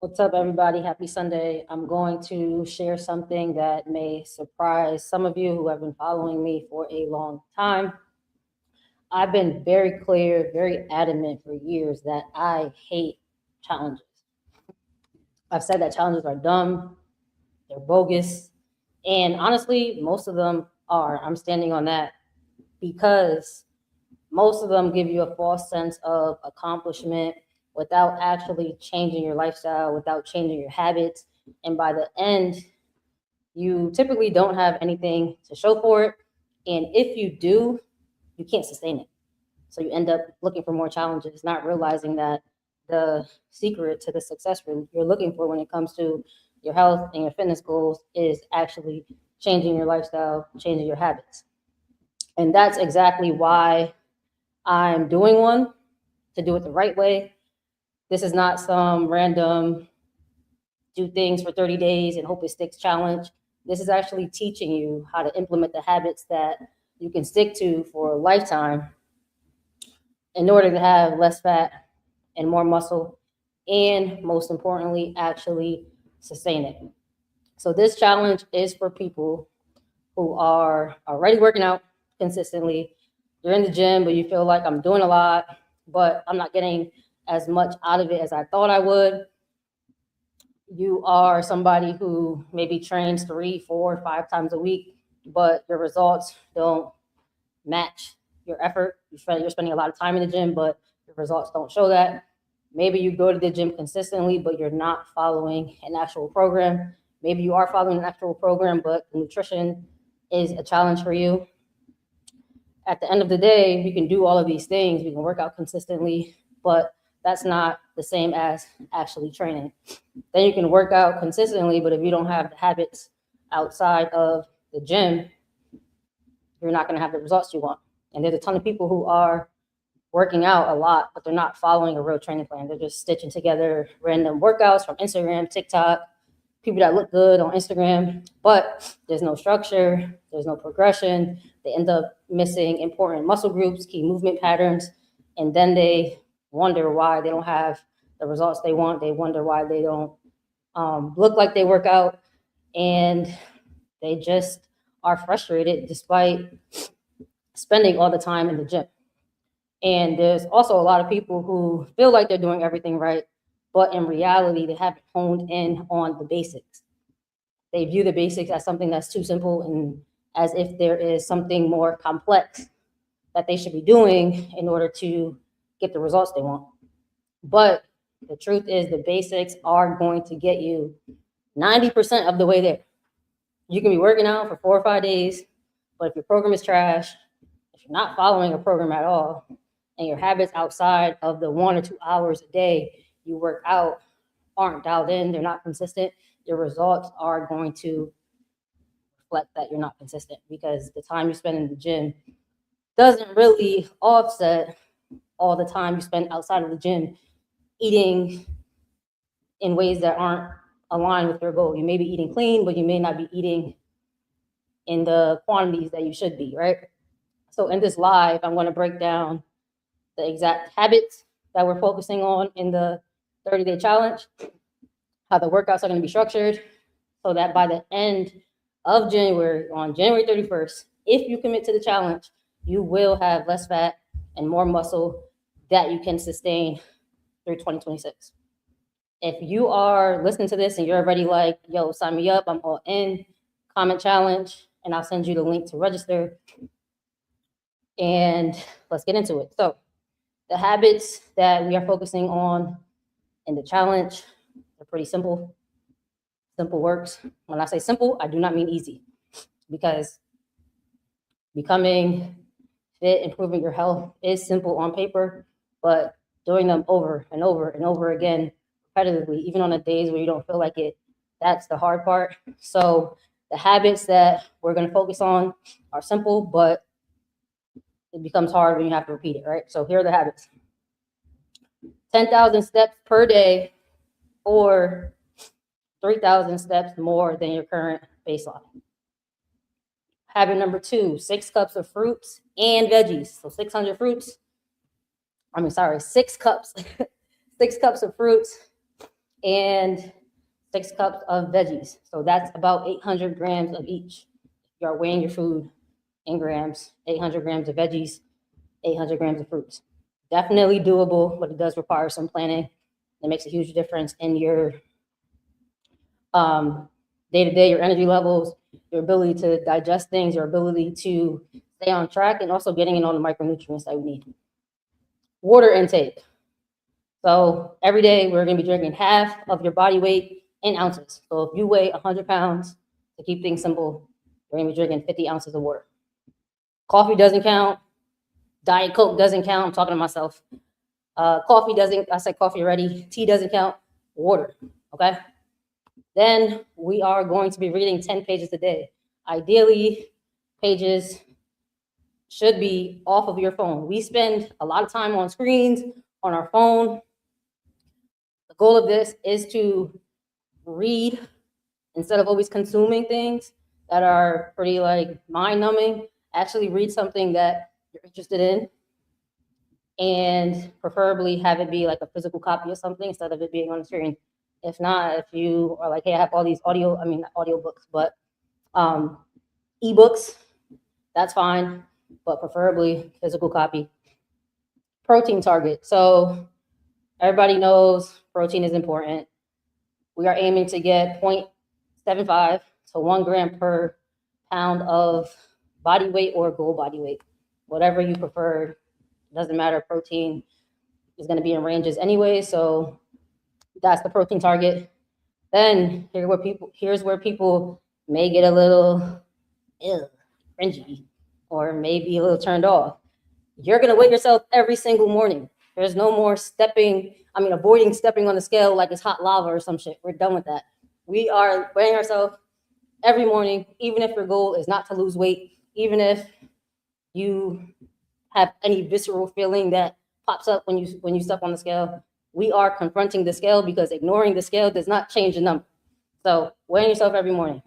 What's up, everybody? Happy Sunday. I'm going to share something that may surprise some of you who have been following me for a long time. I've been very clear, very adamant for years that I hate challenges. I've said that challenges are dumb, they're bogus, and honestly, most of them are. I'm standing on that because most of them give you a false sense of accomplishment without actually changing your lifestyle, without changing your habits. And by the end, you typically don't have anything to show for it. And if you do, you can't sustain it. So you end up looking for more challenges, not realizing that the secret to the success you're looking for when it comes to your health and your fitness goals is actually changing your lifestyle, changing your habits. And that's exactly why I'm doing one, to do it the right way. This is not some random do things for 30 days and hope it sticks challenge. This is actually teaching you how to implement the habits that you can stick to for a lifetime in order to have less fat and more muscle, and most importantly, actually sustain it. So, this challenge is for people who are already working out consistently. You're in the gym, but you feel like I'm doing a lot, but I'm not getting as much out of it as I thought I would. You are somebody who maybe trains 3, 4, 5 times a week, but your results don't match your effort. You're spending a lot of time in the gym, but your results don't show that. Maybe you go to the gym consistently, but you're not following an actual program. Maybe you are following an actual program, but nutrition is a challenge for you. At the end of the day, we can do all of these things. We can work out consistently, but that's not the same as actually training. Then you can work out consistently, but if you don't have the habits outside of the gym, you're not going to have the results you want. And there's a ton of people who are working out a lot, but they're not following a real training plan. They're just stitching together random workouts from Instagram, TikTok, people that look good on Instagram, but there's no structure, there's no progression. They end up missing important muscle groups, key movement patterns, and then they wonder why they don't have the results they want. They wonder why they don't look like they work out, and they just are frustrated despite spending all the time in the gym. And there's also a lot of people who feel like they're doing everything right, but in reality, they haven't honed in on the basics. They view the basics as something that's too simple and as if there is something more complex that they should be doing in order to get the results they want. But the truth is, the basics are going to get you 90% of the way there. You can be working out for 4 or 5 days, but if your program is trash, if you're not following a program at all, and your habits outside of the 1 or 2 hours a day you work out aren't dialed in, they're not consistent, your results are going to reflect that you're not consistent because the time you spend in the gym doesn't really offset all the time you spend outside of the gym eating in ways that aren't aligned with your goal. You may be eating clean, but you may not be eating in the quantities that you should be, right? So in this live, I'm going to break down the exact habits that we're focusing on in the 30-day challenge, how the workouts are going to be structured, so that by the end of January, on January 31st, if you commit to the challenge, you will have less fat and more muscle that you can sustain through 2026. If you are listening to this and you're already like, yo, sign me up, I'm all in, comment challenge, and I'll send you the link to register. And let's get into it. So the habits that we are focusing on in the challenge are pretty simple. Simple works. When I say simple, I do not mean easy, because becoming fit, improving your health is simple on paper, but doing them over and over and over again repetitively, even on the days where you don't feel like it, that's the hard part. So the habits that we're going to focus on are simple, but it becomes hard when you have to repeat it, right? So here are the habits. 10,000 steps per day, or 3,000 steps more than your current baseline. Habit number 2, 6 cups of fruits and veggies. So 600 fruits. 6 cups. 6 cups of fruits, and 6 cups of veggies. So that's about 800 grams of each. You are weighing your food in grams, 800 grams of veggies, 800 grams of fruits. Definitely doable, but it does require some planning. It makes a huge difference in your day to day, your energy levels, your ability to digest things, your ability to stay on track, and also getting in all the micronutrients that we need. Water intake. So every day we're going to be drinking half of your body weight in ounces. So if you weigh 100 pounds, to keep things simple, you're going to be drinking 50 ounces of water. Coffee doesn't count. Diet Coke doesn't count. I'm talking to myself. Coffee doesn't, I said coffee already. Tea doesn't count. Water, okay? Then we are going to be reading 10 pages a day. Ideally, pages should be off of your phone. We spend a lot of time on screens, on our phone. The goal of this is to read instead of always consuming things that are pretty like mind numbing. Actually read something that you're interested in, and preferably have it be like a physical copy of something instead of it being on the screen. If not, if you are like, hey, I have all these audiobooks, but ebooks, that's fine, but preferably physical copy. Protein target. So everybody knows protein is important. We are aiming to get 0.75 to 1 gram per pound of body weight or goal body weight, whatever you prefer. Doesn't matter. Protein is going to be in ranges anyway, so that's the protein target. Then here's where people may get a little cringy or maybe a little turned off. You're going to weigh yourself every single morning. There's no more avoiding stepping on the scale like it's hot lava or some shit. We're done with that. We are weighing ourselves every morning, even if your goal is not to lose weight, even if you have any visceral feeling that pops up when you step on the scale. We are confronting the scale because ignoring the scale does not change the number. So weighing yourself every morning.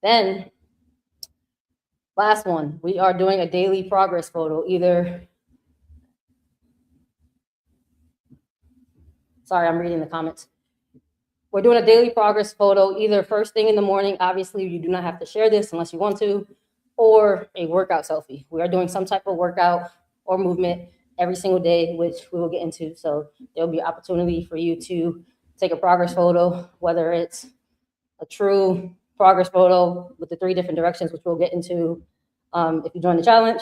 Then last one, we are doing a daily progress photo. Sorry, I'm reading the comments. We're doing a daily progress photo, either first thing in the morning. Obviously, you do not have to share this unless you want to, or a workout selfie. We are doing some type of workout or movement every single day, which we will get into. So there'll be an opportunity for you to take a progress photo, whether it's a true progress photo with the 3 different directions, which we'll get into if you join the challenge,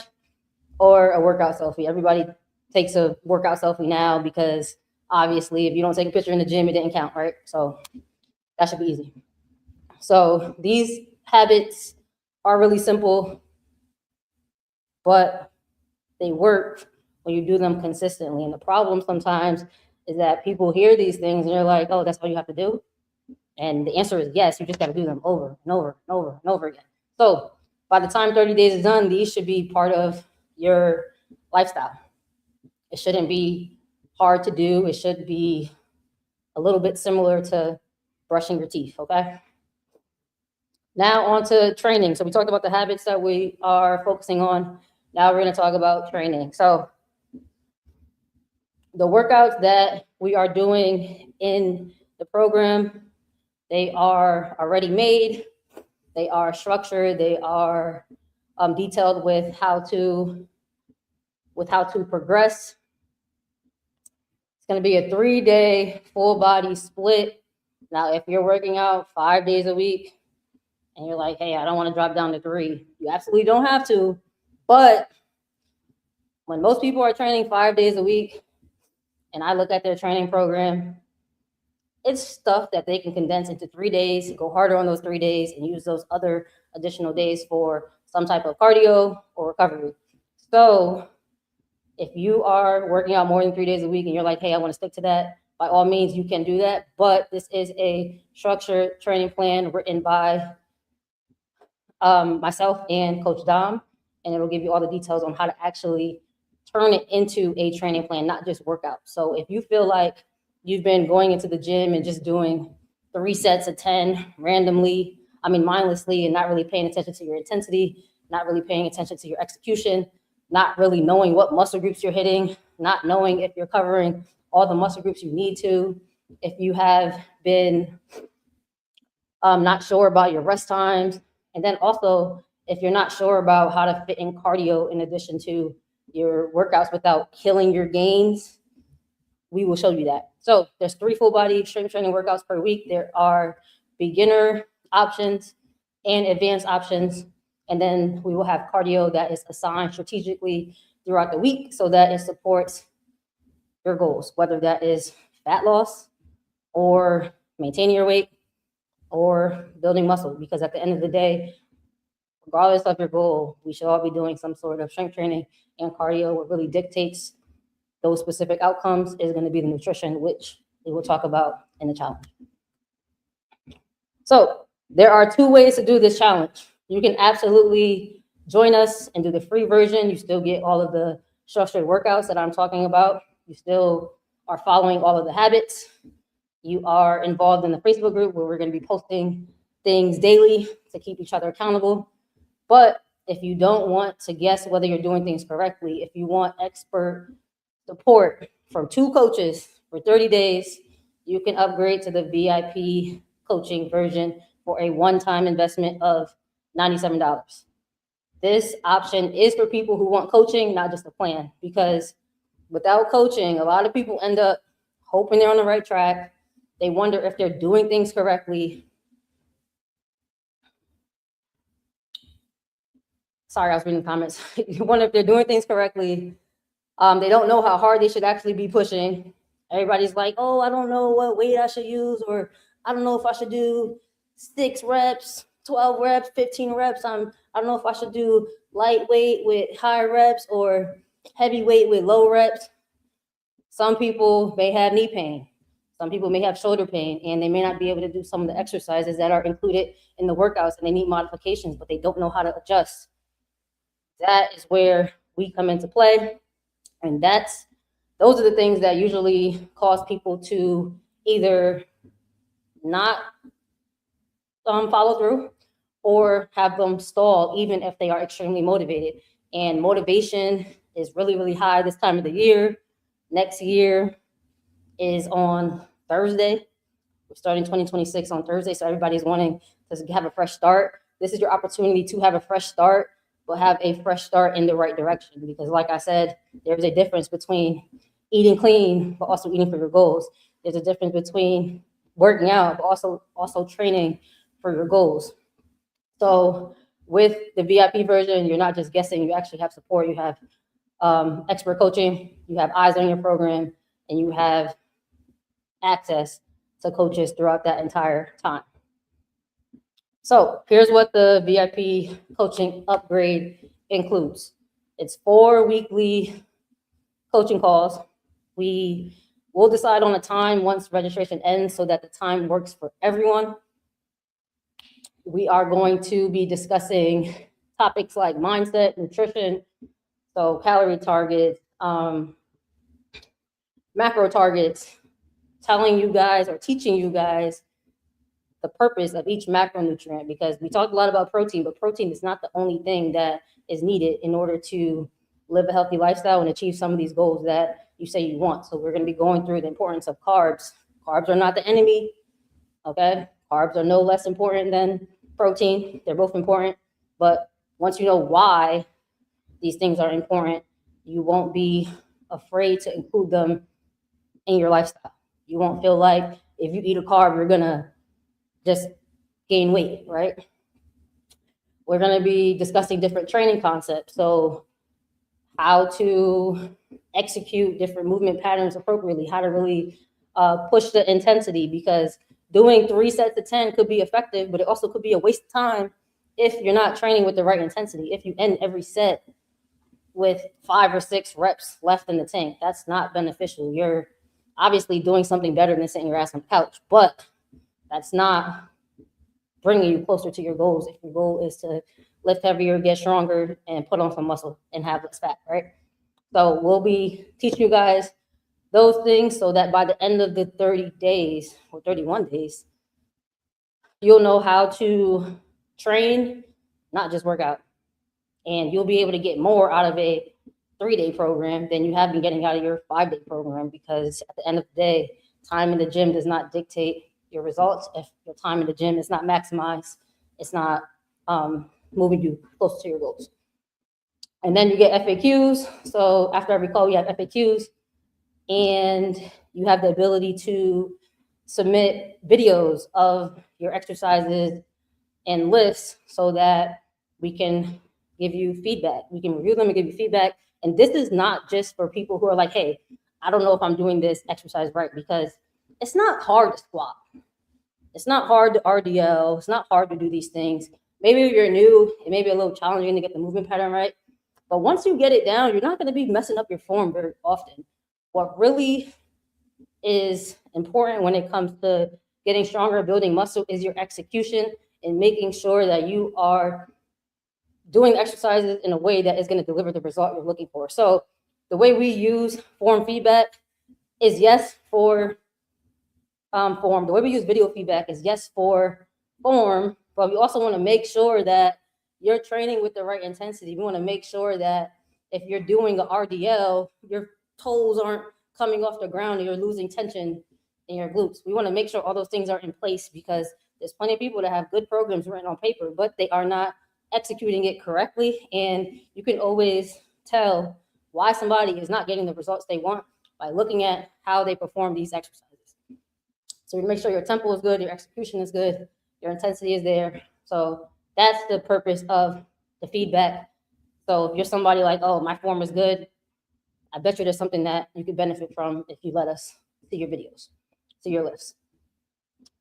or a workout selfie. Everybody takes a workout selfie now because obviously if you don't take a picture in the gym, it didn't count, right? So that should be easy. So these habits are really simple, but they work when you do them consistently. And the problem sometimes is that people hear these things and they're like, oh, that's all you have to do. And the answer is yes, you just got to do them over and over and over and over again. So by the time 30 days is done, these should be part of your lifestyle. It shouldn't be hard to do. It should be a little bit similar to brushing your teeth, okay? Now on to training. So we talked about the habits that we are focusing on. Now we're going to talk about training. So the workouts that we are doing in the program, they are already made. They are structured. They are detailed with how to progress. It's going to be a 3-day full body split. Now, if you're working out 5 days a week and you're like, hey, I don't want to drop down to 3, you absolutely don't have to. But when most people are training 5 days a week and I look at their training program, it's stuff that they can condense into 3 days, go harder on those 3 days, and use those other additional days for some type of cardio or recovery. So if you are working out more than 3 days a week and you're like, hey, I want to stick to that, by all means, you can do that. But this is a structured training plan written by myself and Coach Dom, and it'll give you all the details on how to actually turn it into a training plan, not just workout. So if you feel like you've been going into the gym and just doing 3 sets of 10 randomly, mindlessly, and not really paying attention to your intensity, not really paying attention to your execution, not really knowing what muscle groups you're hitting, not knowing if you're covering all the muscle groups you need to, if you have been not sure about your rest times, and then also if you're not sure about how to fit in cardio in addition to your workouts without killing your gains, we will show you that. So there's 3 full body strength training workouts per week. There are beginner options and advanced options. And then we will have cardio that is assigned strategically throughout the week so that it supports your goals, whether that is fat loss or maintaining your weight or building muscle. Because at the end of the day, regardless of your goal, we should all be doing some sort of strength training and cardio. What really dictates those specific outcomes is going to be the nutrition, which we will talk about in the challenge. So there are 2 ways to do this challenge. You can absolutely join us and do the free version. You still get all of the structured workouts that I'm talking about. You still are following all of the habits. You are involved in the Facebook group where we're going to be posting things daily to keep each other accountable. But if you don't want to guess whether you're doing things correctly, if you want expert support from 2 coaches for 30 days, you can upgrade to the VIP coaching version for a one-time investment of $97. This option is for people who want coaching, not just a plan, because without coaching, a lot of people end up hoping they're on the right track. They wonder if they're doing things correctly. Sorry, I was reading the comments. You wonder if they're doing things correctly. They don't know how hard they should actually be pushing. Everybody's like, oh, I don't know what weight I should use, or I don't know if I should do 6 reps, 12 reps, 15 reps. I don't know if I should do lightweight with high reps or heavyweight with low reps. Some people may have knee pain. Some people may have shoulder pain, and they may not be able to do some of the exercises that are included in the workouts, and they need modifications, but they don't know how to adjust. That is where we come into play. And those are the things that usually cause people to either not follow through or have them stall, even if they are extremely motivated. And motivation is really, really high this time of the year. Next year is on Thursday. We're starting 2026 on Thursday, so everybody's wanting to have a fresh start. This is your opportunity to have a fresh start, but have a fresh start in the right direction. Because like I said, there's a difference between eating clean, but also eating for your goals. There's a difference between working out, but also training for your goals. So with the VIP version, you're not just guessing, you actually have support. You have expert coaching, you have eyes on your program, and you have access to coaches throughout that entire time. So here's what the VIP coaching upgrade includes. It's 4 weekly coaching calls. We will decide on a time once registration ends so that the time works for everyone. We are going to be discussing topics like mindset, nutrition, so calorie targets, macro targets, telling you guys or teaching you guys the purpose of each macronutrient, because we talked a lot about protein, but protein is not the only thing that is needed in order to live a healthy lifestyle and achieve some of these goals that you say you want. So we're going to be going through the importance of carbs. Carbs are not the enemy, okay? Carbs are no less important than protein. They're both important, but once you know why these things are important, you won't be afraid to include them in your lifestyle. You won't feel like if you eat a carb, you're gonna just gain weight, right? We're gonna be discussing different training concepts. So how to execute different movement patterns appropriately, how to really push the intensity, because doing 3 sets of 10 could be effective, but it also could be a waste of time if you're not training with the right intensity. If you end every set with 5 or 6 reps left in the tank, that's not beneficial. You're obviously doing something better than sitting your ass on the couch, but that's not bringing you closer to your goals. If your goal is to lift heavier, get stronger, and put on some muscle and have less fat, right? So we'll be teaching you guys those things so that by the end of the 30 days or 31 days, you'll know how to train, not just work out. And you'll be able to get more out of a 3-day program than you have been getting out of your 5-day program, because at the end of the day, time in the gym does not dictate your results. If your time in the gym is not maximized, it's not moving you closer to your goals. And then you get FAQs. So after every call, you have FAQs, and you have the ability to submit videos of your exercises and lifts so that we can give you feedback. We can review them and give you feedback. And this is not just for people who are like, hey, I don't know if I'm doing this exercise right, because it's not hard to squat. It's not hard to RDL. It's not hard to do these things. Maybe if you're new, it may be a little challenging to get the movement pattern right. But once you get it down, you're not going to be messing up your form very often. What really is important when it comes to getting stronger, building muscle, is your execution and making sure that you are doing exercises in a way that is going to deliver the result you're looking for. So the way we use form feedback is yes for form. The way we use video feedback is yes for form, but we also want to make sure that you're training with the right intensity. We want to make sure that if you're doing an RDL, your toes aren't coming off the ground and you're losing tension in your glutes. We want to make sure all those things are in place, because there's plenty of people that have good programs written on paper, but they are not executing it correctly. And you can always tell why somebody is not getting the results they want by looking at how they perform these exercises. So you make sure your tempo is good, your execution is good, your intensity is there. So that's the purpose of the feedback. So if you're somebody like, oh, my form is good, I bet you there's something that you could benefit from if you let us see your videos, see your lifts.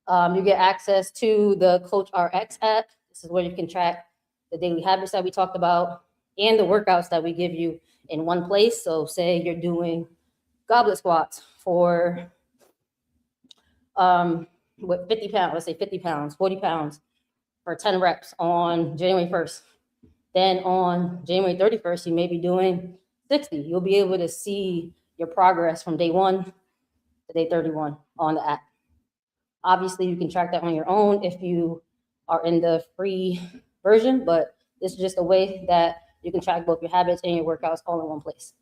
You get access to the Coach RX app. This is where you can track the daily habits that we talked about and the workouts that we give you in one place. So say you're doing goblet squats for with 50 pounds, let's say 50 pounds, 40 pounds for 10 reps on January 1st. Then on January 31st, you may be doing 60. You'll be able to see your progress from day 1 to day 31 on the app. Obviously, you can track that on your own if you are in the free version, but this is just a way that you can track both your habits and your workouts all in one place.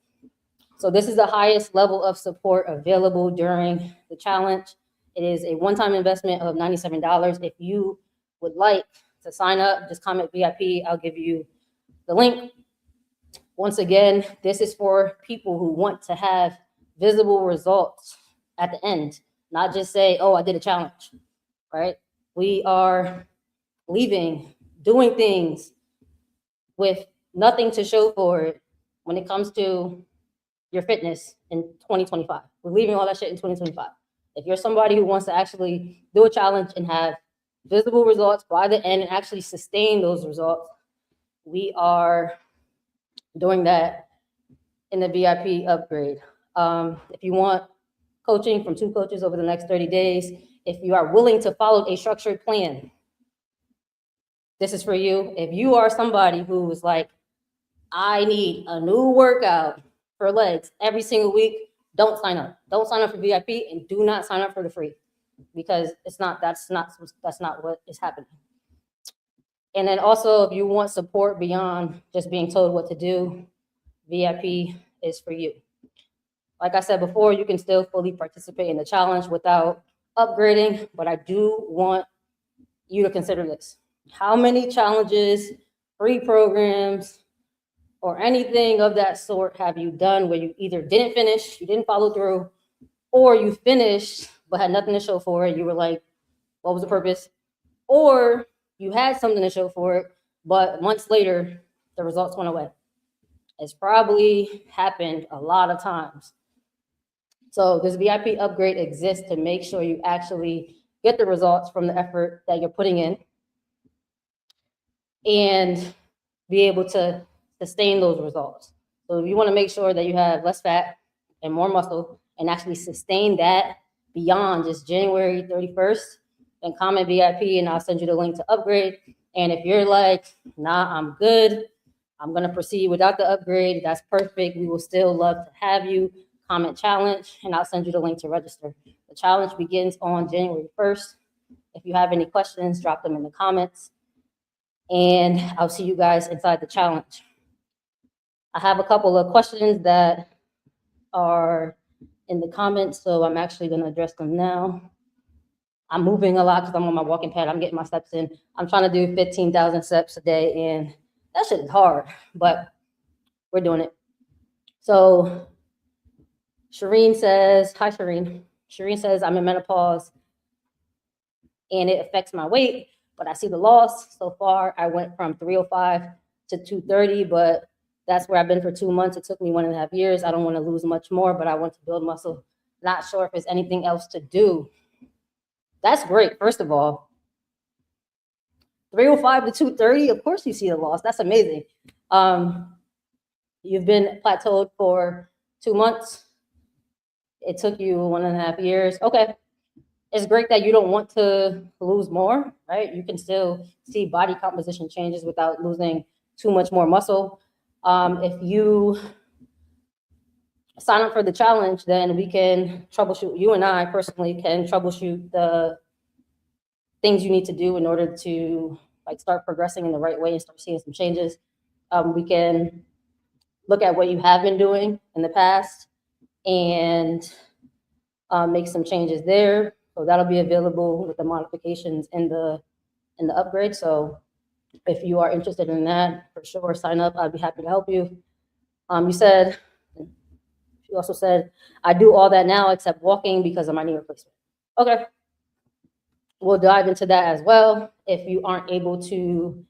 So this is the highest level of support available during the challenge. It is a one-time investment of $97. If you would like to sign up, just comment VIP. I'll give you the link. Once again, this is for people who want to have visible results at the end, not just say, oh, I did a challenge, right? We are leaving, doing things with nothing to show for it when it comes to your fitness in 2025. We're leaving all that shit in 2025. If you're somebody who wants to actually do a challenge and have visible results by the end and actually sustain those results, we are doing that in the VIP upgrade. If you want coaching from 2 coaches over the next 30 days, if you are willing to follow a structured plan, this is for you. If you are somebody who is like, I need a new workout for legs every single week, don't sign up. Don't sign up for VIP, and do not sign up for the free, because that's not what is happening. And then also, if you want support beyond just being told what to do, VIP is for you. Like I said before, you can still fully participate in the challenge without upgrading, but I do want you to consider this. How many challenges, free programs, or anything of that sort have you done where you either didn't finish, you didn't follow through, or you finished but had nothing to show for it? You were like, what was the purpose? Or you had something to show for it, but months later, the results went away. It's probably happened a lot of times. So this VIP upgrade exists to make sure you actually get the results from the effort that you're putting in and be able to sustain those results. So if you want to make sure that you have less fat and more muscle and actually sustain that beyond just January 31st, then comment VIP and I'll send you the link to upgrade. And if you're like, nah, I'm good, I'm going to proceed without the upgrade, that's perfect. We will still love to have you. Comment challenge, and I'll send you the link to register. The challenge begins on January 1st. If you have any questions, drop them in the comments, and I'll see you guys inside the challenge. I have a couple of questions that are in the comments, so I'm actually going to address them now. I'm moving a lot because I'm on my walking pad. I'm getting my steps in. I'm trying to do 15,000 steps a day, and that shit is hard, but we're doing it. So Shireen says, hi, Shireen. Shireen says, I'm in menopause and it affects my weight, but I see the loss. So far, I went from 305 to 230, but that's where I've been for 2 months. It took me 1.5 years. I don't want to lose much more, but I want to build muscle. Not sure if there's anything else to do. That's great, first of all. 305 to 230, of course you see the loss. That's amazing. You've been plateaued for 2 months. It took you 1.5 years. Okay. It's great that you don't want to lose more, right? You can still see body composition changes without losing too much more muscle. If you sign up for the challenge, then we can troubleshoot. You and I personally can troubleshoot the things you need to do in order to like start progressing in the right way and start seeing some changes. We can look at what you have been doing in the past and make some changes there. So that'll be available with the modifications in the upgrade. So if you are interested in that, for sure, sign up. I'd be happy to help you. You also said, I do all that now except walking because of my knee replacement. Okay. We'll dive into that as well. If you aren't able to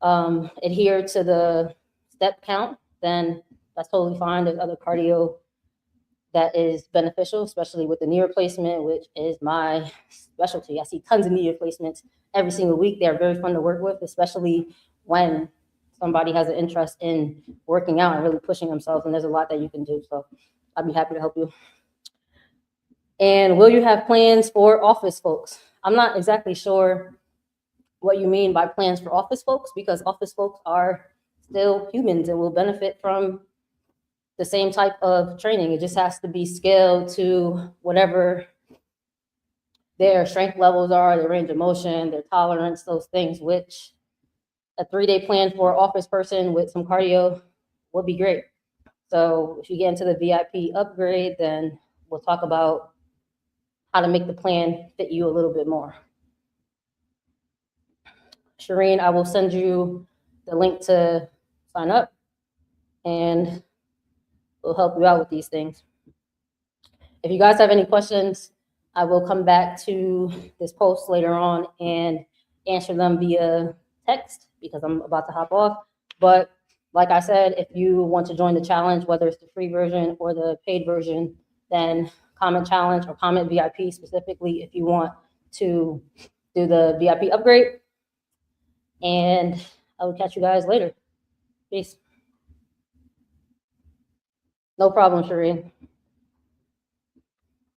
adhere to the step count, then that's totally fine. There's other cardio that is beneficial, especially with the knee replacement, which is my specialty. I see tons of knee replacements every single week. They're very fun to work with, especially when somebody has an interest in working out and really pushing themselves. And there's a lot that you can do. So I'd be happy to help you. And will you have plans for office folks? I'm not exactly sure what you mean by plans for office folks, because office folks are still humans and will benefit from the same type of training. It just has to be scaled to whatever their strength levels are, their range of motion, their tolerance, those things, which a 3-day plan for an office person with some cardio would be great. So if you get into the VIP upgrade, then we'll talk about how to make the plan fit you a little bit more. Shireen, I will send you the link to sign up and we'll help you out with these things. If you guys have any questions, I will come back to this post later on and answer them via text because I'm about to hop off. But like I said, if you want to join the challenge, whether it's the free version or the paid version, then comment challenge or comment VIP specifically if you want to do the VIP upgrade. And I will catch you guys later. Peace. No problem, Shireen.